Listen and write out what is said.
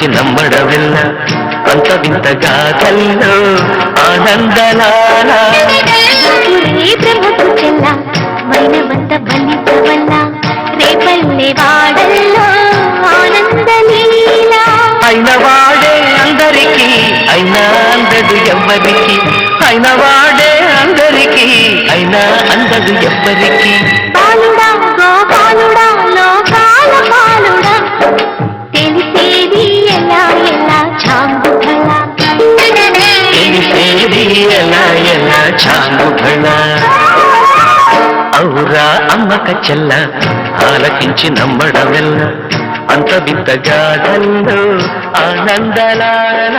ఆలకించి నమ్మడవెల్ల అంత వింతగా కల్లో ఆనందలాల బ్రహ్మకు చెల్ల మైనవంత బలితవల్ల రేపల్లె వాడల్లో ఆనందలీల అయిన వాడే అందరికీ అయినా అందదు ఎవ్వరికి అయిన వాడే అందరికీ అయినా అందదు ఎవ్వరికి బాలుడా గోపాలుడా లోకాల పాలుడా తెలిసేది ఎలా ఎలా చాంగుఫల తెలిసేది ఎలా ఎలా చాంగుఫల ఔరా అమ్మక చెల్ల ఆలకించి నమ్మడవెల్ల అంత వింతగా ఆనందలాల